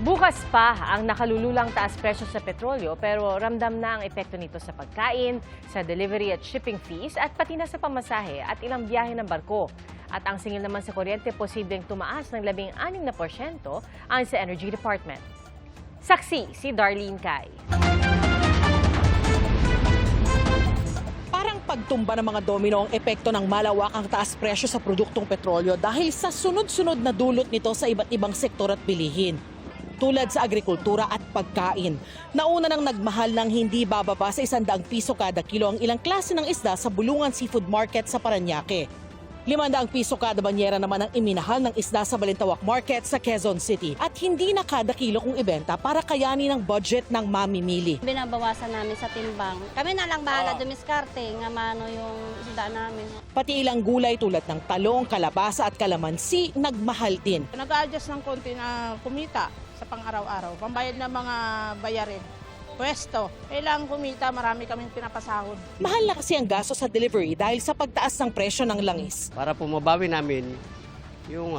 Bukas pa ang nakalululang taas presyo sa petrolyo pero ramdam na ang epekto nito sa pagkain, sa delivery at shipping fees at pati na sa pamasahe at ilang biyahe ng barko. At ang singil naman sa kuryente posibleng tumaas ng 16% ayon sa Energy Department. Saksi si Darlene Kai. Parang pagtumba ng mga domino ang epekto ng malawakang taas presyo sa produktong petrolyo dahil sa sunod-sunod na dulot nito sa iba't ibang sektor at bilihin. Tulad sa agrikultura at pagkain. Nauna nang nagmahal ng hindi bababa sa 100 piso kada kilo ang ilang klase ng isda sa Bulungan Seafood Market sa Parañaque. 500 piso kada banyera naman ang iminahal ng isda sa Balintawak Market sa Quezon City. At hindi na kada kilo kung ibenta para kayanin ang budget ng mamimili. Binabawasan namin sa timbang. Kami na lang bahala dumiskarte nga mano yung isda namin. Pati ilang gulay tulad ng talong, kalabasa at kalamansi nagmahal din. Nag-adjust ng konti na kumita sa pang-araw-araw, pambayad ng mga bayarin. Pwesto, kailangan kumita, marami kaming pinapasahod. Mahal na kasi ang gasto sa delivery dahil sa pagtaas ng presyo ng langis. Para pumabawi namin yung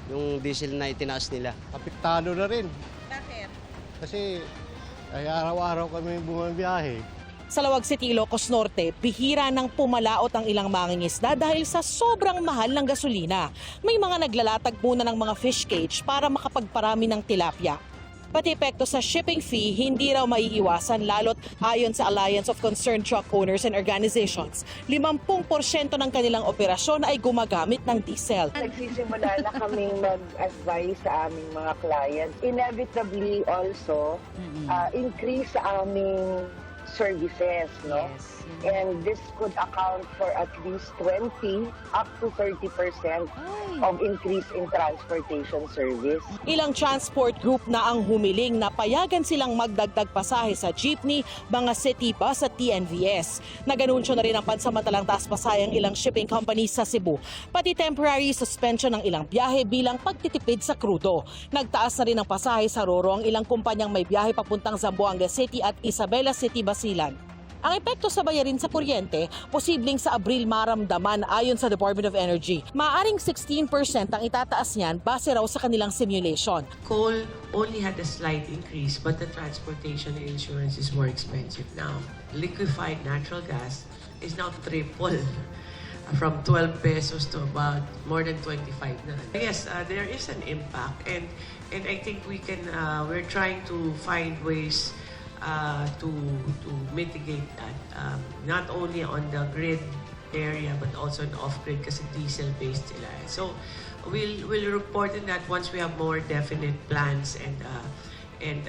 yung diesel na itinaas nila. Apektado na rin. Bakit? Kasi ay araw-araw kami bumabiyahe. Sa Lawag City, Ilocos Norte, bihira nang pumalaot ang ilang mangingisda dahil sa sobrang mahal ng gasolina. May mga naglalatag muna ng mga fish cage para makapagparami ng tilapia. Pati epekto sa shipping fee, hindi raw maiiwasan lalo't ayon sa Alliance of Concerned Truck Owners and Organizations, 50% ng kanilang operasyon ay gumagamit ng diesel. Nagsisimula na kaming mag-advise sa aming mga clients. Inevitably also, increase sa aming services, no? Yes. And this could account for at least 20 up to 30% of increase in transportation service. Ilang transport group na ang humiling na payagan silang magdagdag pasahe sa jeepney, mga city bus at TNVS. Nag-anunsyo na rin ang pansamantalang taas pasahe ang ilang shipping companies sa Cebu. Pati temporary suspension ng ilang biyahe bilang pagtitipid sa krudo. Nagtaas na rin ang pasahe sa Roro ang ilang kumpanyang may biyahe papuntang Zamboanga City at Isabela City, Basilan. Ang epekto sa bayarin sa kuryente, posibleng sa Abril maramdaman ayon sa Department of Energy. Maaring 16% ang itataas niyan base raw sa kanilang simulation. Coal only had a slight increase, but the transportation and insurance is more expensive now. Liquefied natural gas is now triple, from 12 pesos to about more than 25 na. Yes, there is an impact, and I think we're trying to find ways to mitigate that, not only on the grid area but also in off-grid kasi diesel-based sila. So we'll report on that once we have more definite plans and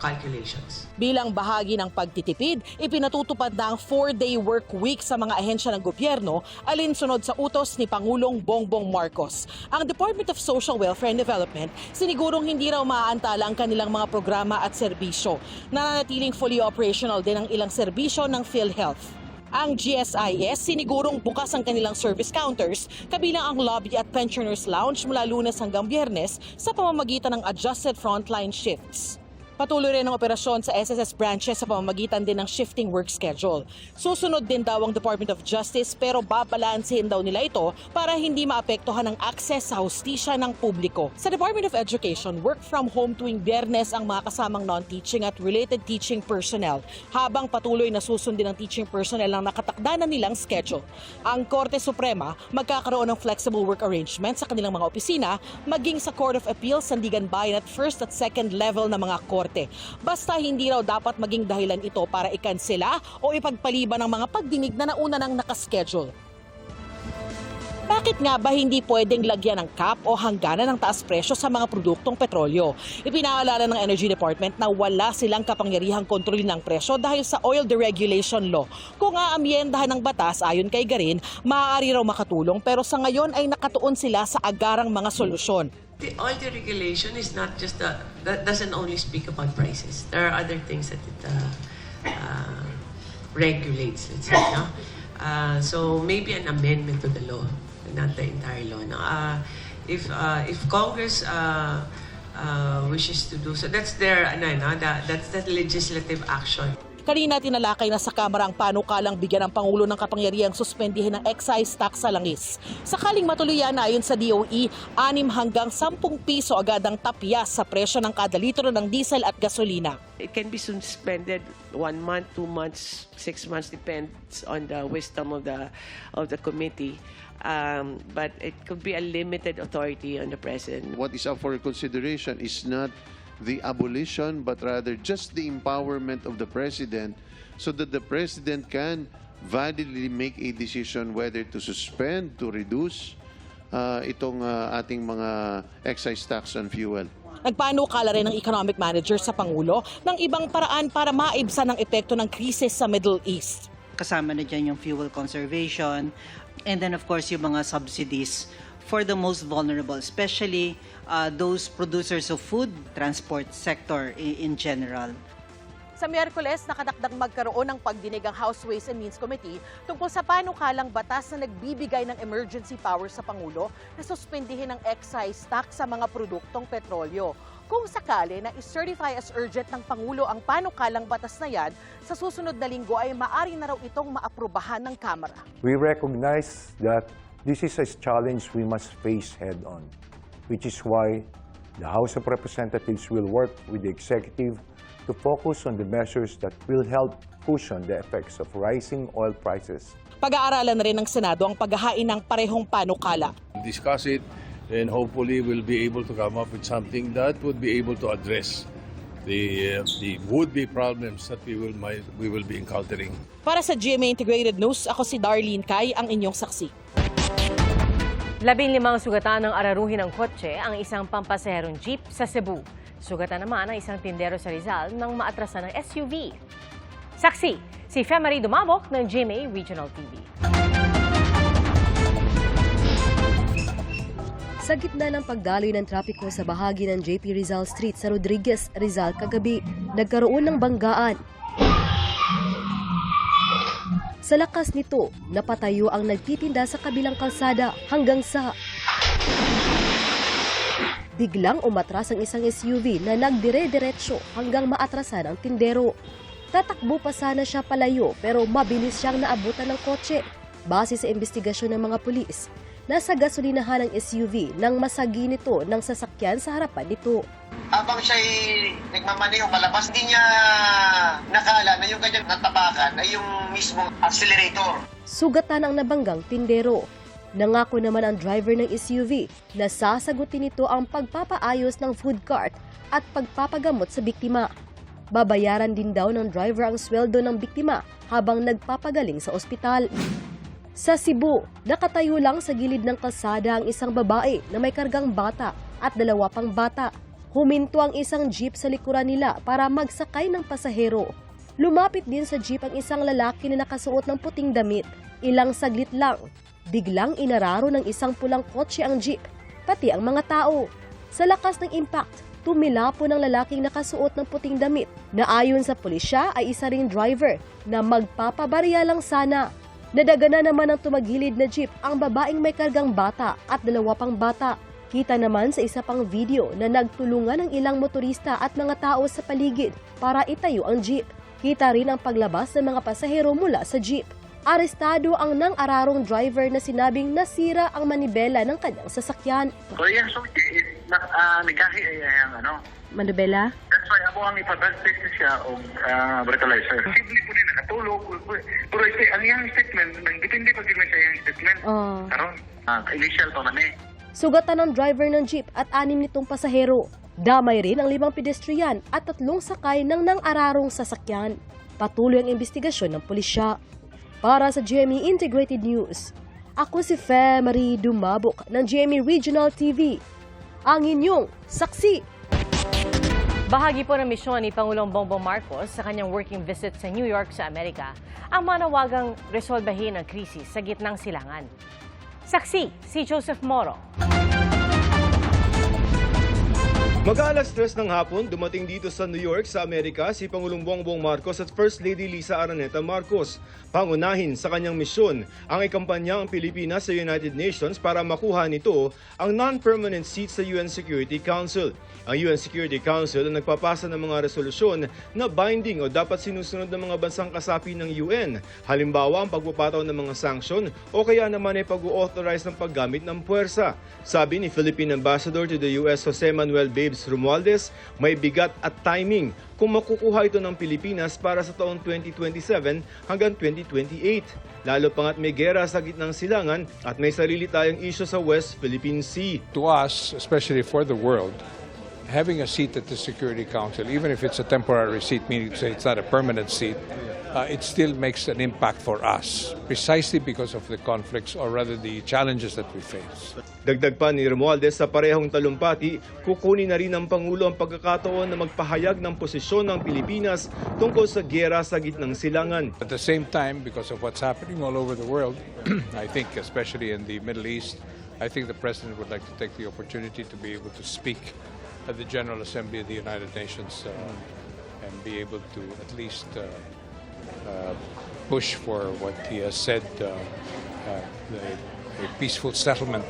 calculations. Bilang bahagi ng pagtitipid, ipinatutupad na ang 4-day work week sa mga ahensya ng gobyerno alinsunod sa utos ni Pangulong Bongbong Marcos. Ang Department of Social Welfare and Development sinigurong hindi raw maaantala ang kanilang mga programa at serbisyo. Nananatiling fully operational din ang ilang serbisyo ng PhilHealth. Ang GSIS sinigurong bukas ang kanilang service counters, kabilang ang lobby at pensioners lounge mula Lunes hanggang Biyernes sa pamamagitan ng adjusted frontline shifts. Patuloy rin ang operasyon sa SSS branches sa pamamagitan din ng shifting work schedule. Susunod din daw ang Department of Justice pero babalansehin daw nila ito para hindi maapektuhan ang access sa hustisya ng publiko. Sa Department of Education, work from home tuwing Biyernes ang mga kasamang non-teaching at related teaching personnel, habang patuloy na susundin ng teaching personnel ang nakatakda na nilang schedule. Ang Korte Suprema magkakaroon ng flexible work arrangement sa kanilang mga opisina, maging sa Court of Appeals, Sandigan Bayan at first at second level na mga korte. Basta hindi raw dapat maging dahilan ito para ikansela o ipagpaliban ng mga pagdinig na nauna nang nakaschedule. Bakit nga ba hindi pwedeng lagyan ng cap o hangganan ng taas presyo sa mga produktong petrolyo? Ipinaalala ng Energy Department na wala silang kapangyarihang kontrolin ng presyo dahil sa Oil Deregulation Law. Kung aamyendahan ng batas ayon kay Garin, maaari raw makatulong pero sa ngayon ay nakatuon sila sa agarang mga solusyon. The oil deregulation is not just that doesn't only speak about prices. There are other things that it regulates, let's say. No? So maybe an amendment to the law, not the entire law. No? If Congress wishes to do so, that's their that's the legislative action. Kanina tinalakay na sa Kamara ang panukalang bigyan ng Pangulo ng kapangyarihang suspendihin ng excise tax sa langis. Sakaling matuloy yan, ayon sa DOE, 6 hanggang 10 piso agad ang tapyas sa presyo ng kada litro ng diesel at gasolina. It can be suspended 1 month, 2 months, 6 months, depends on the wisdom of the committee. But it could be a limited authority on the president. What is up for consideration is not the abolition, but rather just the empowerment of the president so that the president can validly make a decision whether to suspend, to reduce itong ating mga excise tax on fuel. Nagpanukala rin ng economic manager sa Pangulo ng ibang paraan para maibsan ang epekto ng krisis sa Middle East. Kasama na dyan yung fuel conservation and then of course yung mga subsidies for the most vulnerable, especially those producers of food, transport sector in general. Sa Miyerkules, nakadakdang magkaroon ng pagdinig ang House Ways and Means Committee tungkol sa panukalang batas na nagbibigay ng emergency powers sa Pangulo na suspendihin ang excise tax sa mga produktong petrolyo. Kung sakali na i-certify as urgent ng Pangulo ang panukalang batas na yan, sa susunod na linggo ay maaari na raw itong maaprubahan ng Kamara. We recognize that this is a challenge we must face head-on, which is why the House of Representatives will work with the executive to focus on the measures that will help cushion the effects of rising oil prices. Pag-aaralan na rin ng Senado ang paghahain ng parehong panukala. Discuss it and hopefully we'll be able to come up with something that would be able to address the would-be problems that we will be encountering. Para sa GMA Integrated News, ako si Darlene Kai, ang inyong saksi. 15 sugatan ng araruhin ng kotse ang isang pampasaherong jeep sa Cebu. Sugatan naman ang isang tindero sa Rizal nang maatrasan ng SUV. Saksi, si Femari Dumabok ng GMA Regional TV. Sa gitna ng pagdaloy ng trapiko sa bahagi ng JP Rizal Street sa Rodriguez, Rizal kagabi, nagkaroon ng banggaan. Sa lakas nito, napatayo ang nagtitinda sa kabilang kalsada hanggang sa biglang umatras ang isang SUV na nagdire-diretso hanggang maatrasan ang tindero. Tatakbo pa sana siya palayo pero mabilis siyang naabutan ng kotse. Base sa investigasyon ng mga pulis, nasa gasolinahan ng SUV nang masagi nito ng sasakyan sa harapan nito. Habang siya'y nagmamaneho palabas, hindi niya nakala na yung kanyang natapakan ay yung mismong accelerator. Sugatan ang nabanggang tindero. Nangako naman ang driver ng SUV na sasagutin nito ang pagpapaayos ng food cart at pagpapagamot sa biktima. Babayaran din daw ng driver ang sweldo ng biktima habang nagpapagaling sa ospital. Sa Cebu, nakatayo lang sa gilid ng kalsada ang isang babae na may kargang bata at 2 pang bata. Huminto ang isang jeep sa likuran nila para magsakay ng pasahero. Lumapit din sa jeep ang isang lalaki na nakasuot ng puting damit. Ilang saglit lang, biglang inararo ng isang pulang kotse ang jeep, pati ang mga tao. Sa lakas ng impact, tumilapo ng lalaking nakasuot ng puting damit na ayon sa pulisya ay isa ring driver na magpapabarya lang sana. Nadagana naman ang tumagilid na jeep ang babaeng may kargang bata at 2 pang bata. Kita naman sa isa pang video na nagtulungan ng ilang motorista at mga tao sa paligid para itayo ang jeep. Kita rin ang paglabas ng mga pasahero mula sa jeep. Arestado ang nang-ararong driver na sinabing nasira ang manibela ng kanyang sasakyan. So yung suki, nagahi ay ano. Manibela? That's why ako ang ipatrans-test siya o breathalyzer. Simple po din nakatulog. Pero ang iyang statement, depende pa din siya yung statement. Karon, initial pa man eh. Sugatan ng driver ng jeep at 6 nitong pasahero. Damay rin ang 5 pedestrian at 3 sakay ng nang-ararong sasakyan. Patuloy ang investigasyon ng pulisya. Para sa GMA Integrated News, ako si Femari Dumabok ng GMA Regional TV. Ang inyong saksi. Bahagi po ng misyon ni Pangulong Bongbong Marcos sa kanyang working visit sa New York sa Amerika ang manawagang resolbahin ang krisis sa gitnang silangan. Saksi, si Joseph Moro. Mag-aalas 3 ng hapon, dumating dito sa New York sa Amerika si Pangulong Bongbong Marcos at First Lady Lisa Araneta Marcos. Pangunahin sa kanyang misyon ang ikampanya ang Pilipinas sa United Nations para makuha nito ang non-permanent seat sa UN Security Council. Ang UN Security Council ang nagpapasa ng mga resolusyon na binding o dapat sinusunod ng mga bansang kasapi ng UN. Halimbawa, ang pagpapataw ng mga sanksyon o kaya naman ay pag-authorize ng paggamit ng puwersa. Sabi ni Philippine Ambassador to the US Jose Manuel Babes Romualdez, may bigat at timing kung makukuha ito ng Pilipinas para sa taong 2027 hanggang 2028. Lalo pangat may gera sa gitnang silangan at may sarili tayong isyu sa West Philippine Sea. To us, especially for the world, having a seat at the Security Council, even if it's a temporary seat, meaning to say it's not a permanent seat, it still makes an impact for us, precisely because of the conflicts or rather the challenges that we face. Dagdag pa ni Romualdez sa parehong talumpati, kukunin na rin ng Pangulo ang pagkakataon na magpahayag ng posisyon ng Pilipinas tungkol sa giyera sa gitnang silangan. At the same time, because of what's happening all over the world, I think especially in the Middle East, I think the President would like to take the opportunity to be able to speak at the General Assembly of the United Nations and be able to at least push for what he has said, a peaceful settlement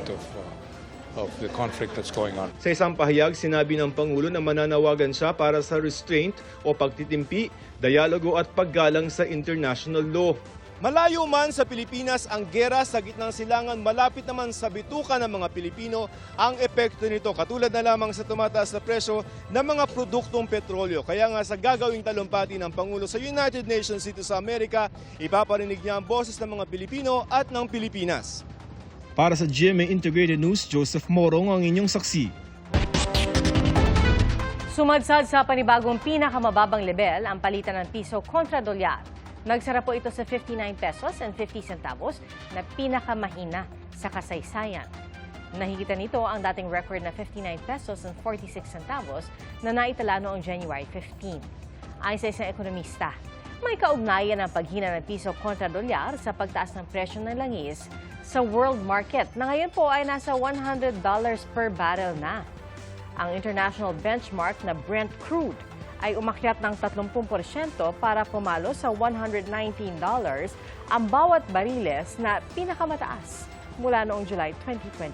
of the conflict that's going on. Sa isang pahayag, sinabi ng Pangulo na mananawagan siya para sa restraint o pagtitimpi, dialogo at paggalang sa international law. Malayo man sa Pilipinas ang gera sa gitnang silangan, malapit naman sa bituka ng mga Pilipino ang epekto nito. Katulad na lamang sa tumataas na presyo ng mga produktong petrolyo. Kaya nga sa gagawing talumpati ng Pangulo sa United Nations dito sa Amerika, ipaparinig niya ang boses ng mga Pilipino at ng Pilipinas. Para sa GMA Integrated News, Joseph Morong ang inyong saksi. Sumadsad sa panibagong pinakamababang level ang palitan ng piso kontra dolyar. Nagsara po ito sa 59 pesos and 50 centavos na pinakamahina sa kasaysayan. Nahigitan nito ang dating record na 59 pesos and 46 centavos na naitala noong January 15. Ayon sa isang ekonomista, may kaugnayan ang paghina ng piso kontra dolyar sa pagtaas ng presyo ng langis sa world market na ngayon po ay nasa $100 per barrel na. Ang international benchmark na Brent crude ay umakyat ng 30% para pumalo sa $119 ang bawat bariles na pinakamataas mula noong July 2022.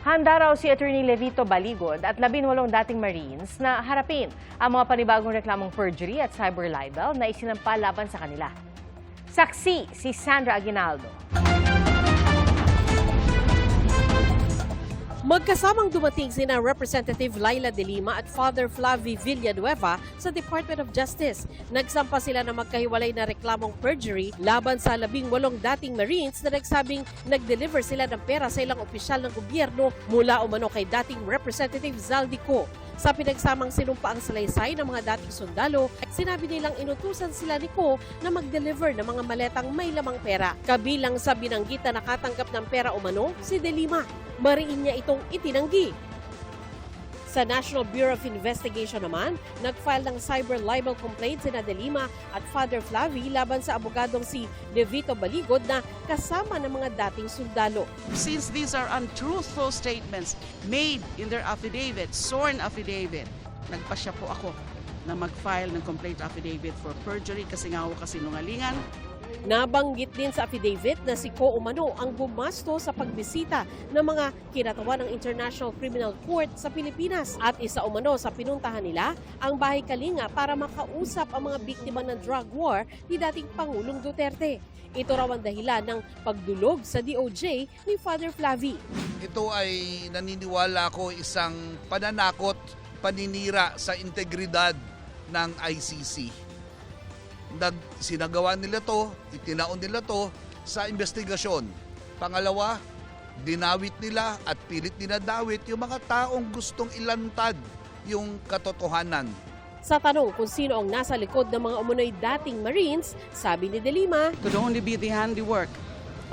Handa raw si Attorney Levito Baligod at 18 dating Marines na harapin ang mga panibagong reklamong perjury at cyber libel na isinampa laban sa kanila. Saksi si Sandra Aguinaldo. Magkasamang dumating sina Representative Laila De Lima at Father Flavie Villanueva sa Department of Justice. Nagsampa sila ng magkahiwalay na reklamong perjury laban sa 18 dating Marines na nagsabing nag-deliver sila ng pera sa ilang opisyal ng gobyerno mula umano kay dating Representative Zaldico. Sa pinagsamang sinumpaang salaysay ng mga dating sundalo, sinabi nilang inutusan sila ni Ko na mag-deliver ng mga maletang may lamang pera. Kabilang sa binanggit na nakatanggap ng pera umano, si De Lima. Mariin niya itong itinanggi. Sa National Bureau of Investigation naman, nag-file ng cyber libel complaint sina De Lima at Father Flavie laban sa abogadong si Levito Baligod na kasama ng mga dating sundalo. Since these are untruthful statements made in their affidavit, sworn affidavit, nagpasya po ako na mag-file ng complaint affidavit for perjury kasi nga ako kasinungalingan. Nabanggit din sa affidavit na si Ko umano ang bumasto sa pagbisita ng mga kinatawan ng International Criminal Court sa Pilipinas at isa umano sa pinuntahan nila ang Bahay Kalinga para makausap ang mga biktima ng drug war ni dating Pangulong Duterte. Ito raw ang dahilan ng pagdulog sa DOJ ni Father Flavie. Ito ay naniniwala ko isang pananakot, paninira sa integridad ng ICC. Sinagawa nila to, itinaon nila to sa investigasyon. Pangalawa, dinawit nila at pilit dinadawit yung mga taong gustong ilantad yung katotohanan. Sa tanong kung sino ang nasa likod ng mga umunoy dating Marines, sabi ni De Lima, Could only be the handiwork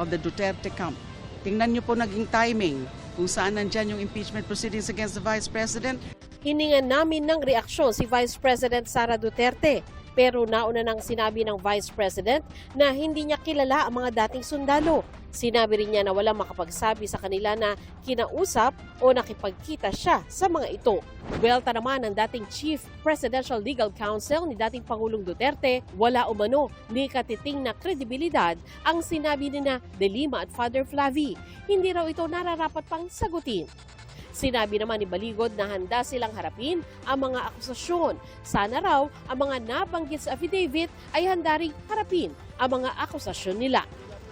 of the Duterte camp. Tingnan niyo po naging timing kung saan nandyan yung impeachment proceedings against the Vice President. Hiningan namin ng reaksyon si Vice President Sara Duterte. Pero nauna nang sinabi ng Vice President na hindi niya kilala ang mga dating sundalo. Sinabi rin niya na walang makapagsabi sa kanila na kinausap o nakipagkita siya sa mga ito. Buwelta naman ng dating Chief Presidential Legal Counsel ni dating Pangulong Duterte, wala umano ni katiting na kredibilidad ang sinabi ni na De Lima at Father Flavi. Hindi raw ito nararapat pang sagutin. Sinabi naman ni Baligod na handa silang harapin ang mga akusasyon. Sana raw ang mga nabanggit sa affidavit ay handa ring harapin ang mga akusasyon nila.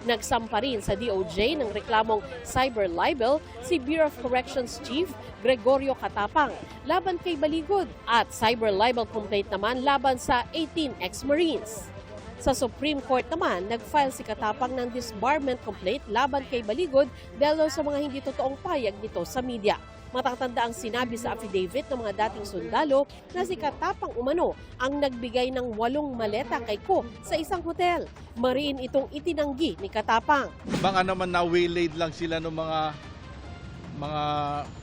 Nagsampa rin sa DOJ ng reklamong cyber libel si Bureau of Corrections Chief Gregorio Katapang laban kay Baligod at cyber libel complaint naman laban sa 18 ex-Marines. Sa Supreme Court naman, nag-file si Katapang ng disbarment complaint laban kay Baligod dahil sa mga hindi totoong payag nito sa media. Matatanda ang sinabi sa affidavit ng mga dating sundalo na si Katapang umano ang nagbigay ng 8 maleta kay Ko sa isang hotel. Mariin itong itinanggi ni Katapang. Baka naman na-waylaid lang sila ng mga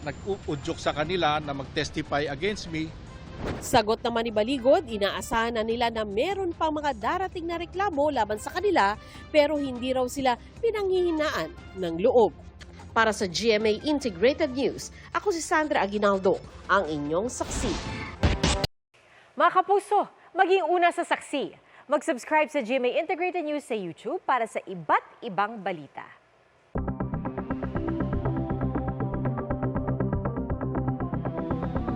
nag-uudyok sa kanila na mag-testify against me. Sagot naman ni Baligod, inaasahan na nila na meron pang mga darating na reklamo laban sa kanila pero hindi raw sila pinanghihinaan ng loob. Para sa GMA Integrated News, ako si Sandra Aguinaldo, ang inyong saksi. Mga kapuso, maging una sa saksi. Mag-subscribe sa GMA Integrated News sa YouTube para sa iba't ibang balita.